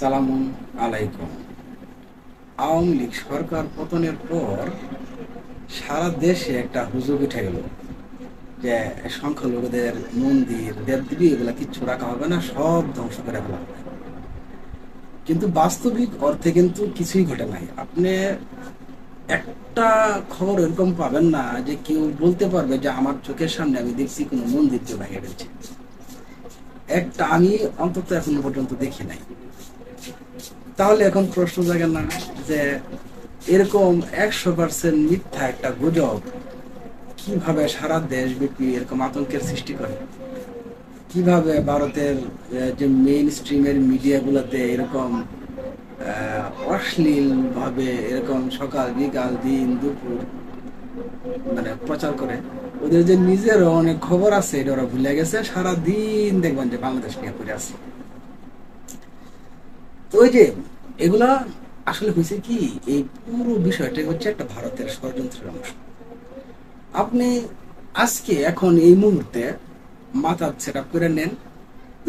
সালামু আলাইকুম। আওয়ামী লীগ সরকার পতনের পর সারা দেশে একটা হুজুগ উঠে গেল যে সংখ্যালঘুদের মন্দির দেবদেবী এগুলা কিচ্ছু রাখা হবে না, সব ধ্বংস করে ফেলা হবে। কিন্তু বাস্তবিক অর্থে কিন্তু কিছুই ঘটে নাই। আপনি একটা খবর এরকম পাবেন না যে কেউ বলতে পারবে যে আমার চোখের সামনে আমি দেখছি কোনো মন্দির যে ভেঙে গেছে। একটা আমি অন্তত এখন পর্যন্ত দেখি নাই। তাহলে এখন প্রশ্ন জাগে না যে এরকম 100% মিথ্যা একটা গুজব কিভাবে সারা দেশব্যাপী এরকম আতঙ্কের সৃষ্টি করে? কিভাবে ভারতের যে মেইন স্ট্রিমের মিডিয়াগুলোতে এরকম অশ্লীল ভাবে এরকম সকাল বিকাল দিন দুপুর মানে প্রচার করে? ওদের যে নিজেরও অনেক খবর আছে এটা ওরা ভুলে গেছে। সারা দিন দেখবেন যে বাংলাদেশ নিয়ে পড়ে আছে। তো ওই যে এগুলা আসলে হয়েছে কি, এই পুরো বিষয়টা হচ্ছে একটা ভারতের ষড়যন্ত্রের অংশ। আপনি আজকে এখন এই মুহূর্তে মাথা সেট আপ করে নেন,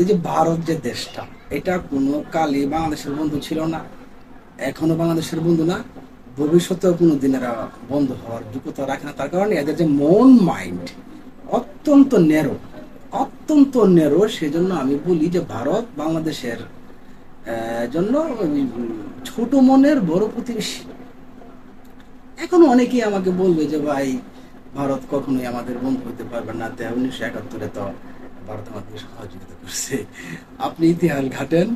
এই যে ভারত যে দেশটা, এটা কোনো কালই বাংলাদেশের বন্ধু ছিল না, এখনো বাংলাদেশের বন্ধু না, ভবিষ্যতেও কোনোদিন এরা বন্ধু হওয়ার যোগ্যতা রাখে না। তার কারণে এদের যে মন মাইন্ড অত্যন্ত নেরো, অত্যন্ত নেরো। সেজন্য আমি বলি যে ভারত বাংলাদেশের জন্য ছোট মনের বড় প্রতিবেশী। এখন অনেকেই আমাকে বলবে যে ভাই ভারত কখনোই আমাদের বন্ধু হতে পারবে না, 1971 তো ভারত আমাদের সহযোগিতা করছে। আপনি ইতিহাস ঘাটেন,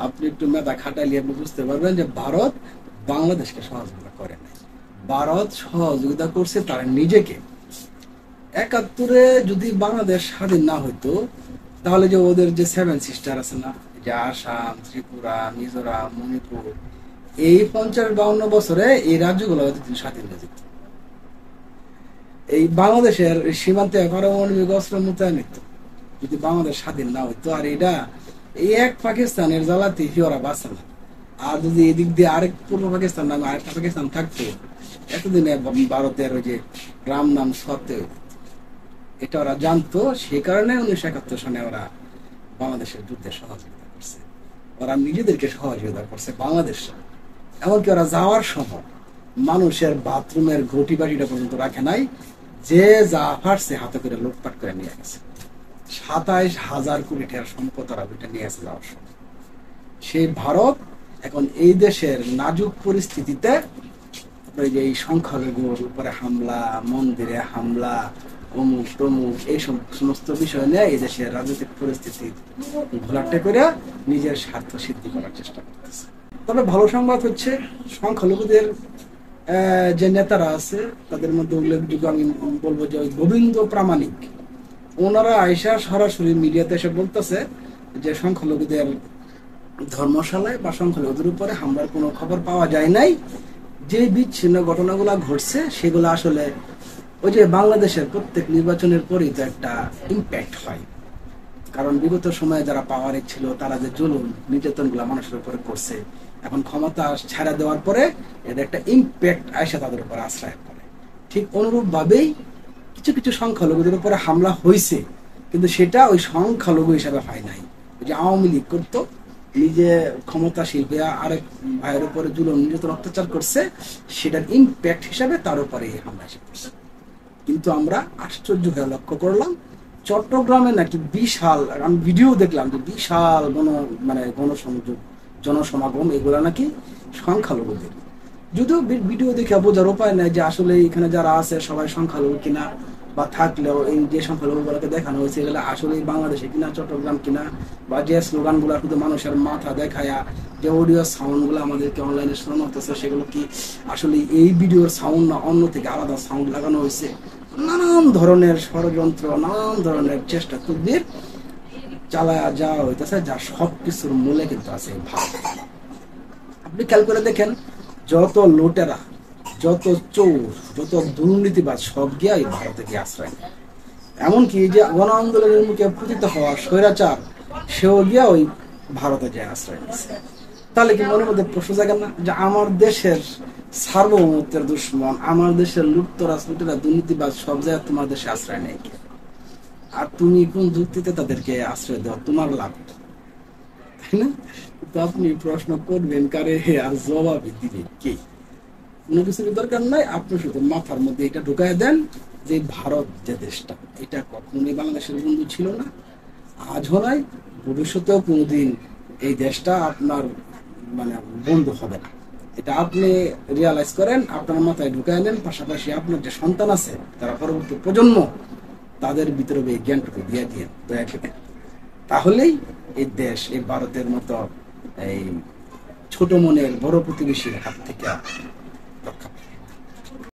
আপনি একটু মেধা খাটাইলে আপনি বুঝতে পারবেন যে ভারত বাংলাদেশকে সহযোগিতা করে নাই। ভারত সহযোগিতা করছে তারা নিজেকে। 71-এ যদি বাংলাদেশ স্বাধীন না হইতো তাহলে যে ওদের যে 7 সিস্টার আছে না, যে আসাম, ত্রিপুরা, মিজোরাম, মণিপুর, এই 50-52 বছরে এই রাজ্যগুলো স্বাধীন হয়ে যেত। এই বাংলাদেশের সীমান্তে পারমাণবিক অস্ত্র মোতায়েন হইতো যদি বাংলাদেশ স্বাধীন না হইতো। আর এটা এই এক পাকিস্তানের জ্বালাতে ওরা বাঁচে না। আর যদি এদিক দিয়ে আরেক পূর্ব পাকিস্তান নামে আরেকটা পাকিস্তান থাকতো, এতদিনে ভারতের ওই যে রাম নাম সত্ত্বেও এটা ওরা জানতো। সে কারণে 1971 সনে ওরা বাংলাদেশের যুদ্ধে সহযোগিতা করছে, ওরা নিজেদেরকে সহযোগিতা করছে বাংলাদেশ। এমনকি ওরা যাওয়ার সময় মানুষের বাথরুমের ঘটি বাটিটা পর্যন্ত রাখে নাই, যে যা পারছে হাতে করে লুটপাট করে নিয়ে গেছে। 27,000 কোটি টাকার সম্পদ ওরা ওইটা নিয়ে গেছে যাওয়ার সময়। সেই ভারত এখন এই দেশের নাজুক পরিস্থিতিতে ওই যে এই সংখ্যালঘুর উপরে হামলা, মন্দিরে হামলা, অমুক তমুক, এই সমস্ত বিষয় নিয়ে এই দেশের রাজনৈতিক পরিস্থিতি ঘোলাটে করে নিজের স্বার্থ সিদ্ধি করার চেষ্টা করতেছে। তবে ভালো সংবাদ হচ্ছে সংখ্যালঘুদের যে নেতারা আছে তাদের মধ্যে উল্লেখযোগ্য আমি বলবো যে ওই গোবিন্দ প্রামাণিক, ওনারা আয়সা সরাসরি মিডিয়াতে এসে বলতেছে যে সংখ্যালঘুদের ধর্মশালায় বা সংখ্যালঘুদের উপরে হামলার কোনো খবর পাওয়া যায় নাই। যে বিচ্ছিন্ন ঘটনাগুলো ঘটছে সেগুলো আসলে ওই যে বাংলাদেশের প্রত্যেক নির্বাচনের পরই তো একটা ইম্প্যাক্ট হয়। কারণ বিগত সময়ে যারা পাওয়ারে ছিল তারা যে জুলুম নির্যাতন গুলা মানুষের উপরে করছে, এখন ক্ষমতা ছেড়ে দেওয়ার পরে এদের একটা ইম্প্যাক্ট আসে তাদের উপরে আশ্রয় পড়ে। ঠিক অনুরূপ ভাবেই কিছু কিছু সংখ্যালঘুদের উপরে হামলা হয়েছে, কিন্তু সেটা ওই সংখ্যালঘু হিসাবে হয় নাই। ওই যে আওয়ামী লীগ করতো, নিজে ক্ষমতাশীল হয়ে আরেক ভাইয়ের উপরে জুলুম নির্যাতন অত্যাচার করছে, সেটার ইম্প্যাক্ট হিসাবে তার উপরে এই হামলা এসে পড়ছে। কিন্তু আমরা আশ্চর্য হয়ে লক্ষ্য করলাম চট্টগ্রামে নাকি বিশাল, আমি ভিডিও দেখলাম যে বিশাল গণসংযোগ জনসমাগম, এগুলা নাকি সংখ্যালঘুদের। যদিও ভিডিও দেখে বোঝার উপায় নাই যে আসলে এখানে যারা আছে সবাই সংখ্যালঘু কিনা, বা থাকলেও এই যে সংখ্যালঘুগুলোকে দেখানো হয়েছে এগুলো আসলে বাংলাদেশে কিনা, চট্টগ্রাম কিনা, বা যে স্লোগান গুলা শুধু মানুষের মাথা দেখায়া যে অডিও সাউন্ড গুলো আমাদেরকে অনলাইনে শোনানো হতেছে সেগুলো কি আসলে এই ভিডিওর সাউন্ড না অন্য থেকে আলাদা সাউন্ড লাগানো হয়েছে? নানান ধরনের ষড়যন্ত্র, নানান ধরনের চেষ্টা তদবির চালায়া যাওয়া হইতেছে, যা সবকিছুর মূলে কিন্তু আছে ভারত। আপনি খেয়াল করে দেখেন, যত লুটেরা, যত চোর, যত দুর্নীতিবাজ সব গিয়া এই ভারতে গিয়ে আশ্রয় নেয়। এমনকি যে গণ আন্দোলনের মুখে পতিত হওয়া স্বৈরাচার, সেও গিয়া ওই ভারতে যায় আশ্রয় নিচ্ছে। তাহলে কি মনের মধ্যে প্রশ্ন জাগে না যে আমার দেশের সার্বভৌমত্বের দুশ্মন, আমার দেশের লুটতরাজ লুটেরা দুর্নীতিবাজ সব জায়গায় তোমার দেশে আশ্রয় নেয়, আর তুমি কোন যুক্তিতে তাদেরকে আশ্রয় দেওয়া? তোমার লাভ, তাই না? তো আপনি প্রশ্ন করবেন কারে, আর জবাব দিবে কে? কোনো কিছুর দরকার নাই, আপনি শুধু মাথার মধ্যে এটা ঢুকাই দেন যে ভারত যে দেশটা, এটা কখনোই বাংলাদেশের বন্ধু ছিল না, আজও নাই, ভবিষ্যতেও কোনোদিন এই দেশটা আপনার মানে বন্ধু হবে না। এটা আপনি রিয়ালাইজ করেন, আপনার মাথায় ঢুকাই নেন, পাশাপাশি আপনার যে সন্তান আছে তারা পরবর্তী প্রজন্ম, তাদের ভিতরে এই জ্ঞানটুকু দিয়ে দিয়ে দয়া করে। তাহলেই এই দেশ এই ভারতের মতো এই ছোট মনের বড় প্রতিবেশীর হাত থেকে